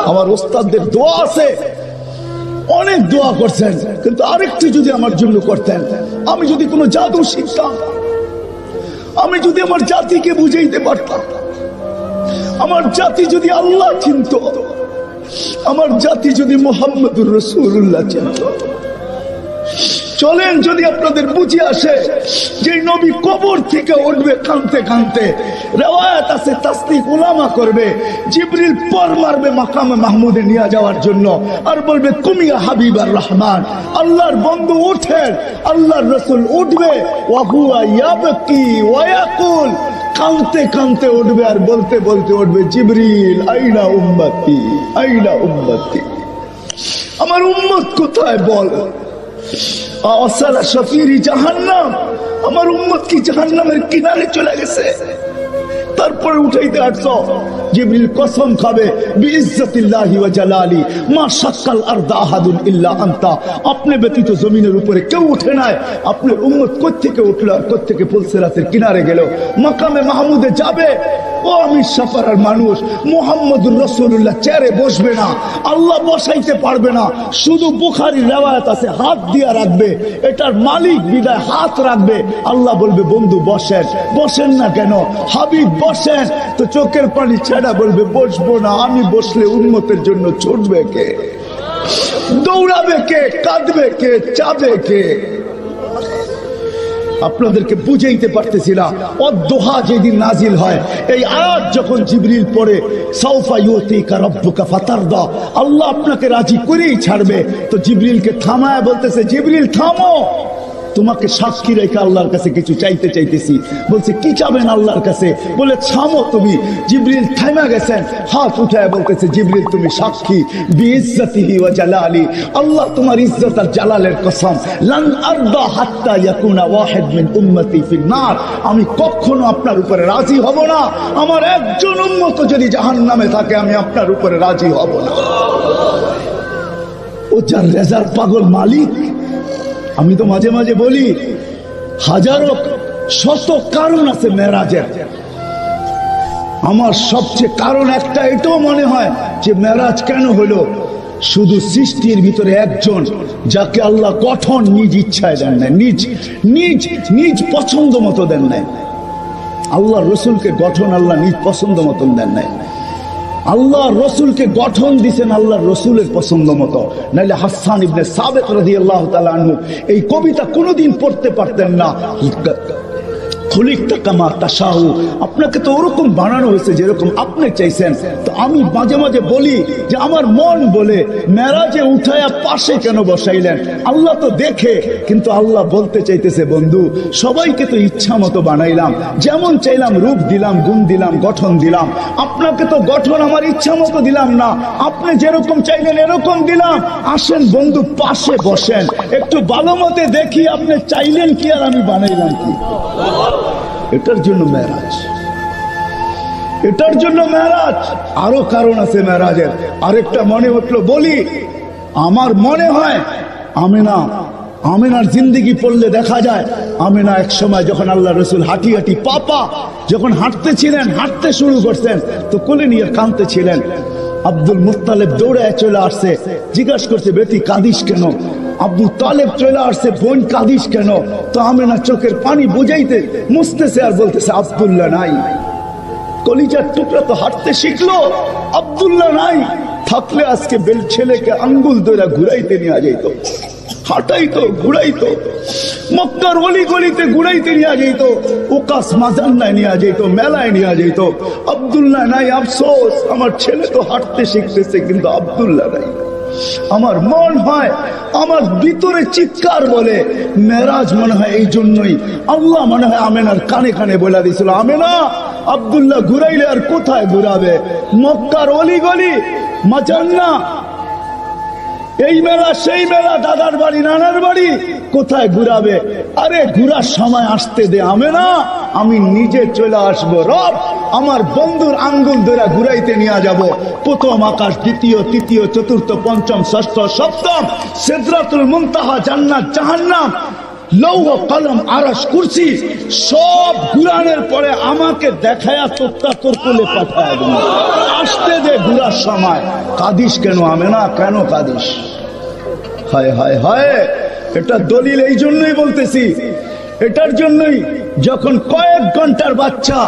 আমার ওস্তাদদের দোয়া আছে, অনেক দোয়া করছেন, কিন্তু আরেকটু যদি আমার জন্য করতেন, আমি যদি কোনো জাদু শিখতাম, আমি যদি আমার জাতিকে বুঝাইতে পারতাম, আমার জাতি যদি আল্লাহ চিনত, আমার জাতি যদি মুহাম্মদুর রাসূলুল্লাহ চিনত। চলেন, যদি আপনাদের বুঝে আসে যে নবী কবর থেকে উঠবে কাঁদতে কাঁদতে, রিওয়ায়াত আছে তাসদিক উলামা করবে, জিবরিল পর মারবে মাকামে মাহমুদে নিয়ে যাওয়ার জন্য, আর বলবে কুমিয়া হাবিবার রহমান, আল্লাহর বন্ধু ওঠেন, আল্লাহর রাসূল উঠবে, ওয়া হুয়া ইয়াবকি ওয়া ইয়াকুল, কাঁদতে কাঁদতে উঠবে আর বলতে বলতে উঠবে, জিবরিল আইনা উম্মতি, আইনা উম্মতি, আমার উম্মত কোথায় বল। আসালা শাফিরি জাহান্নাম, আমার উম্মত কি জাহান্নামের কিনারে চলে গেছে। তারপরে উঠাইতে আসছো, জিবরিল কসম খাবে বিইজ্জতিল্লাহি ওয়া জালালি মা শাক্কাল আরদা আহাদুন ইল্লা আনতা, আপনি ব্যতীত জমিনের উপরে কেউ উঠে নাই। আপনার উম্মত কোত্থেকে উঠলো আর কোত্থেকে পুলসিরাতের কিনারে গেল, মাকামে মাহমুদে যাবে। ও আমি সাফারার মানুষ, মুহাম্মদুর রাসূলুল্লাহ চেয়ারে বসবে না, আল্লাহ বসাইতে পারবে না, শুধু বুখারীর রিওয়ায়াত আছে হাত দিয়া রাখবে, এটার মালিক বিদায় হাত রাখবে, আল্লাহ বলবে বন্ধু বসেন। বসেন না কেন? হাবিব বসেন, তো চোখের পানি ছেড়া বলবে বসবো না, আমি বসলে উম্মতের জন্য ছুটবে কে, দৌড়াবে কে, কাঁদবে কে, চাবে কে। আপনাদেরকে বুঝাইতে পারতেছি না। অদ্দোহা যেদিন নাজিল হয়, এই আয়াত যখন জিবরিল পড়ে, সাউফা ইউতিকা রাব্বুকা ফাতারদা, আল্লাহ আপনাকে রাজি করেই ছাড়বে, তো জিবরিলকে থামায় বলতেছে, জিবরিল থামো, তোমাকে সাক্ষী রেখে আল্লাহর কাছে কিছু চাইতে চাইতেছি। বলছে কি চাবেন আল্লাহর কাছে? বলে থামো তুমি। জিবরিল থামা গেছেন, হাত উঠায় বলতেছে, জিবরিল তুমি সাক্ষী, বিইজ্জতিহি ওয়া জালালি, আল্লাহ তোমার ইজ্জত আর জালালের কসম, লান আরদা হাত্তা ইয়াকুনা ওয়াহিদ মিন উম্মতি ফিন নার, আমি কখনো আপনার উপরে রাজি হব না, আমার একজন উম্মত যদি জাহান্নামে থাকে আমি আপনার উপরে রাজি হব না। ও যার রেজার পাগল মালিক। আমি তো মাঝে মাঝে বলি, হাজারো শত কারণ আছে মেরাজের, আমার সবচেয়ে কারণ একটা এটাও মনে হয় যে মেরাজ কেন হলো, শুধু সৃষ্টির ভিতরে একজন যাকে আল্লাহ গঠন নিজ ইচ্ছায় দেন নাই, নিজ নিজ নিজ পছন্দ মতো দেন নাই। আল্লাহ রসুলকে গঠন আল্লাহ নিজ পছন্দ মতন দেন নাই, আল্লাহ রসুলকে গঠন দিছেন আল্লাহ রসুলের পছন্দ মতো। নাইলে হাসান ইবনে সাবিত রাদিয়াল্লাহু তাআলা আনহু এই কবিতা কোনোদিন পড়তে পারতেন না, আপনাকে তো ওরকম বানানো হয়েছে যেরকম আপনি চাইছেন। তো আমি মাঝে মাঝে বলি যে আমার মন বলে, মেরাজে উঠায়া পাশে কেন বসাইলেন? আল্লাহ তো দেখে, কিন্তু আল্লাহ বলতে চাইতেছে, বন্ধু সবাইকে তো ইচ্ছা মতো বানাইলাম, যেমন চাইলাম রূপ দিলাম, গুণ দিলাম, গঠন দিলাম, আপনাকে তো গঠন আমার ইচ্ছা মতো দিলাম না, আপনি যেরকম চাইলেন এরকম দিলাম। আসেন বন্ধু পাশে বসেন, একটু ভালো মতে দেখি আপনি চাইলেন কি আর আমি বানাইলাম কি। এটার জন্য মেরাজ, এটার জন্য মেরাজ। আরো কারণ আছে মেরাজের। আরেকটা মনে উঠলো বলি, আমার মনে হয় আমিনার জিন্দেগি পড়লে দেখা যায়, আমিনা এক সময় যখন আল্লাহ রসুল হাঁটি হাঁটি পাপা যখন হাঁটতেছিলেন, হাঁটতে শুরু করছেন, তো কোলে নিয়ে কাঁদতেছিলেন। আব্দুল মুত্তালিব দৌড়ায় চলে আসছে, জিজ্ঞাসা করছে, বেটি কাঁদিস কেন? আবু তালেব চলে আসছে, বোন কাঁদিস কেন? তো আমিনা চোখের পানি বুঝাইতে মুছতেছে আর বলতেছে, আব্দুল্লাহ নাই। কলিজার টুকরা তো হাঁটতে শিখলো, আব্দুল্লাহ নাই। থাকলে আজকে ছেলেকে আঙ্গুল ধরে ঘুরাইতে নিয়ে যাইত, হাঁটাইতো, ঘুরাইতো, মক্কার অলি গলিতে ঘুরাইতে নিয়ে যাইত, ওকাস মাজান্নায় নিয়ে যাইত, মেলায় নিয়ে যাইত। আব্দুল্লাহ নাই, আফসোস, আমার ছেলে তো হাঁটতে শিখতেছে কিন্তু আব্দুল্লাহ নাই। আমার মন হয়, আমার ভিতরে চিৎকার বলে, মেরাজ মনে হয় এই জন্যই আল্লাহ মনে হয় আমেনার কানে কানে বলে দিয়েছিল, আমেনা আব্দুল্লাহ ঘুরাইলে আর কোথায় ঘুরাবে? মক্কার অলি গলি, মাজান্না, এই মেলা সেই মেলা, দাদার বাড়ি নানার বাড়ি, কোথায় ঘুরাবে? আরে ঘুরার সময় আসতে দে আমেনা, আমি নিজে চলে আসবো। রব আমার বন্ধুর আঙ্গুল ধরে ঘুরাইতে নিয়ে যাব। প্রথম আকাশ, দ্বিতীয়, তৃতীয়, চতুর্থ, পঞ্চম, ষষ্ঠ, সপ্তম, সিদরাতুল মুনতাহা, জান্নাত, জাহান্নাম, লৌহ কলম আরশ কুরসি সব ঘুরানোর পরে আমাকে দেখায়া তোর কোলে পাঠায় দিল। আসতে দে ঘুরার সময়। কাঁদিস কেন আমেনা, কেন কাঁদিস? হায় হায় হায়, এটা দলিল এই জন্যই বলতেছি, এটার জন্যই যখন কয়েক ঘন্টার বাচ্চা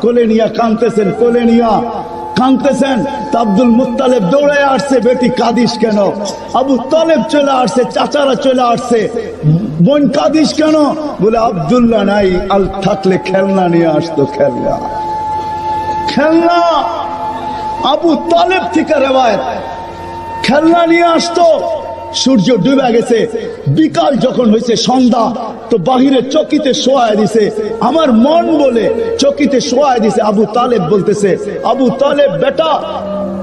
কোলে নিয়া কাঁদতেছেন, কোলে নিয়া কাঁদতেছেন, তা আব্দুল মুত্তালিব দৌড়ে আসছে, বেটি কাঁদিস কেন? আবু তালেব চলে আসছে, চাচারা চলে আসছে, বোন কাঁদিস কেন? বলে আব্দুল্লাহ নাই, আল থাকলে খেলনা নিয়ে আসতো, খেলনা খেলনা। আবু তালেব থেকে রেওয়ায়েত, খেলনা নিয়ে আসতো। সূর্য ডুবে গেছে, বিকাল যখন হয়েছে সন্ধ্যা, তো বাহিরে চকিতে শোয়ায় দিছে, আমার মন বলে চকিতে শোয়ায় দিছে। আবু তালেব বলতেছে, আবু তালেব বেটা,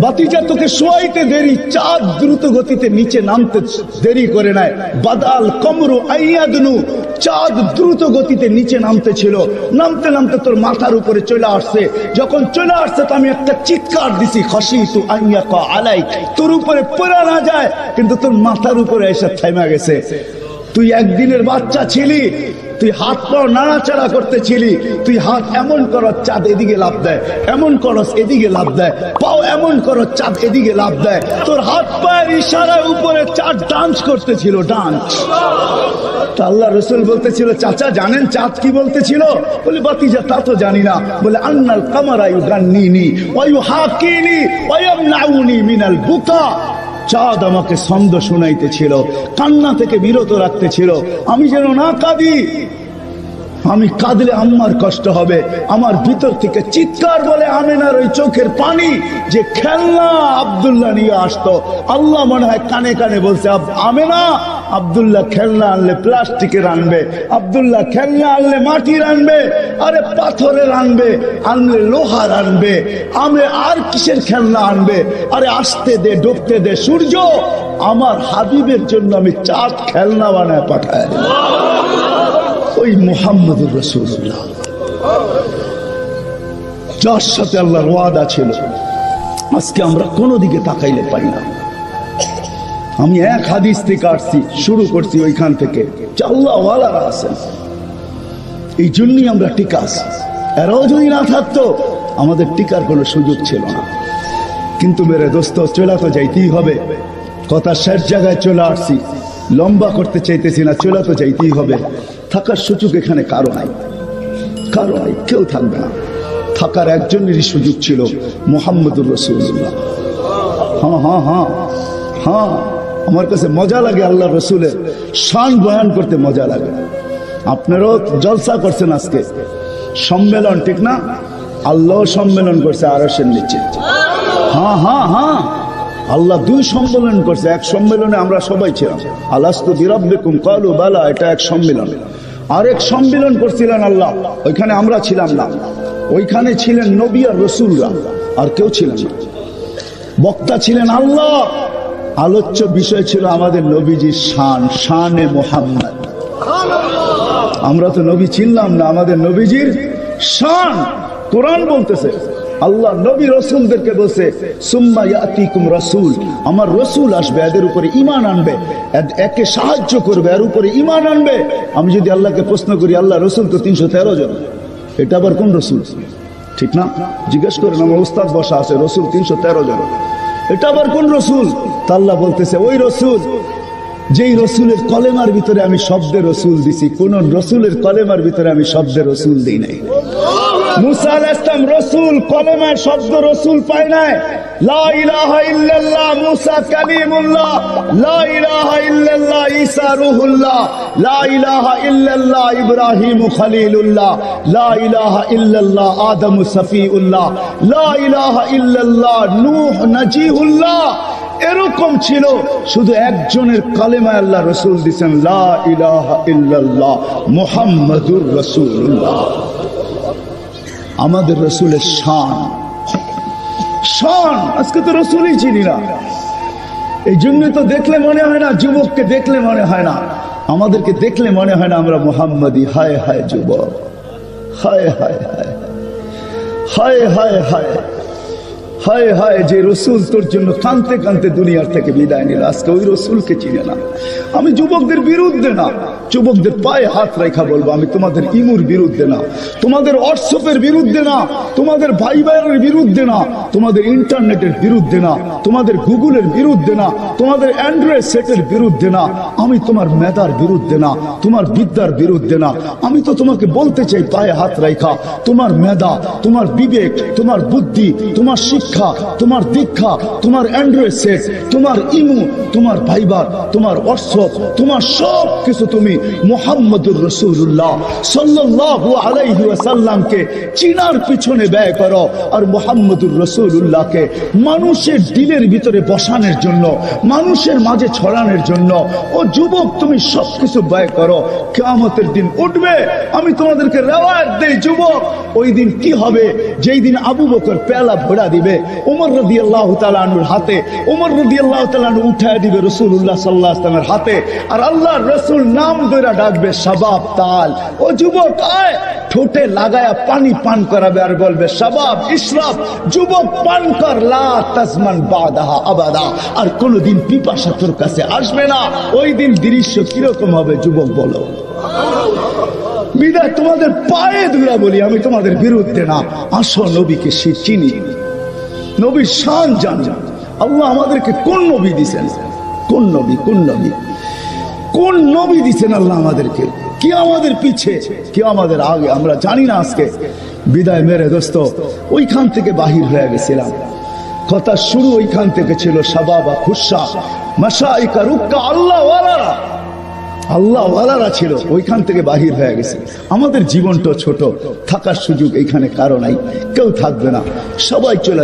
বাতিজা তোকে শোয়াইতে দেরি, চাঁদ দ্রুত গতিতে নিচে নামতে দেরি করে নাই। বাদাল কমরু আইয়াদনু, চাঁদ দ্রুত গতিতে নিচে নামতে ছিল, নামতে নামতে তোর মাথার উপরে চলে আসছে। যখন চলে আসছে তো আমি একটা চিৎকার দিছি, খাশিতু আইয়াকা আলাই, তোর উপরে পড়া না যায়, কিন্তু তোর মাথার উপরে এসে থেমে গেছে। তুই একদিনের বাচ্চা ছিলি, তুই হাত পাও নাড়াচাড়া করতেছিলি, তুই হাত এমন করস চাঁদ এদিকে লাভ দেয়, এমন করস এদিকে লাভ দেয়, পাও এমন করস চাঁদ এদিকে লাভ দেয়। তোর হাত পায়ের ইশারার উপরে চাঁদ ডান্স করতেছিল, ডান্স। আল্লাহ রসুল বলতেছিল, চাচা জানেন চাঁদ কি বলতেছিল? বলে বাতিজা তা তো জানি না। বলে আন্নাল কামারা ইউগান্নিনি ওয়া ইউহাকিনি ওয়া ইয়ামনাউনি মিনাল বুকা, চাঁদ আমাকে ছন্দ শুনাইতেছিল, কান্না থেকে বিরত রাখতেছিল, আমি যেন না কাঁদি। আমি কাঁদলে আম্মার কষ্ট হবে। আমার ভিতর থেকে চিৎকার বলে আমেনার ওই চোখের পানি, যে খেলনা আব্দুল্লাহ নিয়ে আসতো। আল্লাহ মনে হয় কানে কানে বলছে, আমেনা, আব্দুল্লাহ খেলনা আনলে প্লাস্টিকের আনবে, আব্দুল্লাহ খেলনা আনলে মাটির আনবে, আরে পাথরের আনবে, আনলে লোহার আনবে, আমি আর কিসের খেলনা আনবে? আরে আসতে দে, ডুবতে দে সূর্য। আমার হাবিবের জন্য আমি চাঁদ খেলনা বানায় পাঠায়। ওই মুহাম্মদুর রাসূলুল্লাহ, যার সাথে আল্লাহর ওয়াদা ছিল, আজকে আমরা কোনো দিকে তাকাইলে পাই না। আমি এক হাদিস থেকে আসছি, শুরু করছি ওইখান থেকে, আল্লাহ ওয়ালারা আছেন, এই জন্যই আমরা টিকা আছি। এরাও যদি না থাকতো আমাদের টিকার কোনো সুযোগ ছিল না। কিন্তু মেরে দোস্ত, চলে তো যাইতেই হবে। কথা শেষ জায়গায় চলে আসছি, লম্বা করতে চাইতেছি না, চলে তো যাইতেই হবে। থাকার সুযোগ এখানে কারো নাই, কারো নাই, কেউ থাকবে না। থাকার একজনেরই সুযোগ ছিল, মুহাম্মদুর রাসূলুল্লাহ। হ্যাঁ হ্যাঁ হ্যাঁ হ্যাঁ, আমার কাছে মজা লাগে আল্লাহ রসুলের শান বয়ান করতে, মজা লাগে। আপনারাও জলসা করছেন আজকে, সম্মেলন, ঠিক না? আল্লাহ সম্মেলন করছে আরশের নিচে। হ্যাঁ হ্যাঁ হ্যাঁ, আল্লাহ দুই সম্মেলন করছে। এক সম্মেলনে আমরা সবাই ছিলাম, আলাস্তু বিরাব্বিকুম ক্বালু বালা, এটা এক সম্মেলন। আরেক সম্মেলন করছিলেন আল্লাহ, ওইখানে আমরা ছিলাম না। ওইখানে ছিলেন নবী আর রাসূলরা, আর কেউ ছিলেন না। বক্তা ছিলেন আল্লাহ, আলোচ্য বিষয় ছিল আমাদের নবীজির শান, শানে মুহাম্মদ। আমরা তো নবী চিনলাম না, আমাদের নবীজির শান কোরআন বলতেছে। আল্লাহ নবী রসুলদেরকে বলছে, সুম্মা ইয়াতিকুম রাসূল, আমার রসুল আসবে, এদের উপরে ঈমান আনবে, একে সাহায্য করবে, এর উপরে ঈমান আনবে। আমি যদি আল্লাহকে প্রশ্ন করি, আল্লাহ রসুল তো 313 জন, এটা আবার কোন রসুল? ঠিক না? জিজ্ঞেস করেন, আমার উস্তাদ বসা আছে, রসুল 313 জন, এটা আবার কোন রসুল? তা আল্লাহ বলতেছে, ওই রসুল যেই রসুলের কলেমার ভিতরে আমি শব্দে রসুল দিছি, কোন রসুলের কলেমার ভিতরে আমি শব্দে রসুল দিই নাই। মুসা আলাইহিস সালাম রসুল, কলেমার শব্দ রসুল পায় নাই। লা ইলাহা ইল্লাল্লাহ মুসা কালিমুল্লাহ, লা ইলাহা ইল্লাল্লাহ ঈসা রূহুল্লাহ, লা ইলাহা ইল্লাল্লাহ ইব্রাহিম খলিলুল্লাহ, লা ইলাহা ইল্লাল্লাহ আদম সফিউল্লাহ, লা ইলাহা ইল্লাল্লাহ নূহ নজিহুল্লাহ। এরকম ছিল, শুধু একজনের কালেমা আল্লাহ রসুল দিচ্ছেন, লা ইলাহা ইল্লাল্লাহ মুহাম্মাদুর রাসূলুল্লাহ। আমাদের রসুলের শান, শান আজকে তো রসুলই চিনি না। এই জন্য তো দেখলে মনে হয় না, যুবককে দেখলে মনে হয় না, আমাদেরকে দেখলে মনে হয় না আমরা মুহাম্মাদি। হায় হায় যুবক, হায় হায় হায় হায় হায় হায় হায় হায়, যে রসুল তোর জন্য কাঁদতে কাঁদতে দুনিয়ার থেকে বিদায় নিল, আজকে ওই রসুলকে চিনে না। আমি যুবকদের বিরুদ্ধে না, যুবকদের পায়ে হাত রেখা বলবো, আমি তোমাদের ইমুর বিরুদ্ধে না, তোমাদের হোয়াটসঅ্যাপের বিরুদ্ধে না, তোমাদের ভাই ভাইয়ের বিরুদ্ধে না, তোমাদের ইন্টারনেটের বিরুদ্ধে না, তোমাদের গুগলের বিরুদ্ধে না, তোমাদের অ্যান্ড্রয়েড সেটের বিরুদ্ধে না, আমি তোমার মেধার বিরুদ্ধে না, তোমার বিদ্যার বিরুদ্ধে না। আমি তো তোমাকে বলতে চাই পায়ে হাত রেখা, তোমার মেধা, তোমার বিবেক, তোমার বুদ্ধি, তোমার শিক্ষা, তোমার দীক্ষা, তোমার অ্যান্ড্রয়েড সেট, তোমার ইমু, তোমার ভাইবার, তোমার হোয়াটসঅ্যাপ, তোমার সব কিছু তুমি মুহাম্মদুর রাসূলুল্লাহ সাল্লাল্লাহু আলাইহি ওয়াসাল্লামকে চিনার পিছনে ব্যয় করো। আর মুহাম্মদুর রাসূলুল্লাহকে মানুষের দিলের ভিতরে বসানোর জন্য, মানুষের মাঝে ছড়ানোর জন্য ও যুবক তুমি সবকিছু ব্যয় করো। কিয়ামতের দিন উঠবে, আমি তোমাদেরকে রেওয়ায়াত দেই যুবক, ওই দিন কি হবে? যেই দিন আবু বকর পেয়ালা ভরা দিবে ওমর রাদিয়াল্লাহু তাআলা আনহুর হাতে, ওমর রাদিয়াল্লাহু তাআলা আনহু উঠায় দিবে রাসূলুল্লাহ সাল্লাল্লাহু আলাইহি ওয়াসাল্লামের হাতে, আর আল্লাহর রাসূল নাম ধরে ডাকবে শাবাব তাল, ও যুবক আয়, ঠোঁটে লাগায়া পানি পান করাবে আর বলবে শাবাব ইশরাব, যুবক পান কর, লা তাজমান বাদাহা আবাদা, আর কোনদিন পিপাসা তোর কাছে আসবে না। ওই দিন দৃশ্য কিরকম হবে যুবক বলো? বিদায় তোমাদের পায়ে ধুলা বলি, আমি তোমাদের বিরুদ্ধে না। আসো নবীকে চিনি, নবীর শান জানি। আল্লাহ আমাদেরকে কোন নবী দিছেন, কোন নবী, কোন নবী, কোন নবী দিছেন আল্লাহ আমাদেরকে? কি আমাদের পিছে, কি আমাদের আগে, আমরা জানি না। আজকে বিদায় মেরে দোস্ত ওইখান থেকে বাহির হয়ে গেছিলাম, কথা শুরু ওইখান থেকে ছিল। শাবাবা খুশা মাশাইকা রুক্কা, আল্লাহ ওয়ালারা, আল্লাহ ওয়ালারা ছিল, ওইখান থেকে বাহির হয়ে গেছে। আমাদের জীবনটা ছোট, থাকার সুযোগ এইখানে কারো নাই, কেউ থাকবে না, সবাই চলে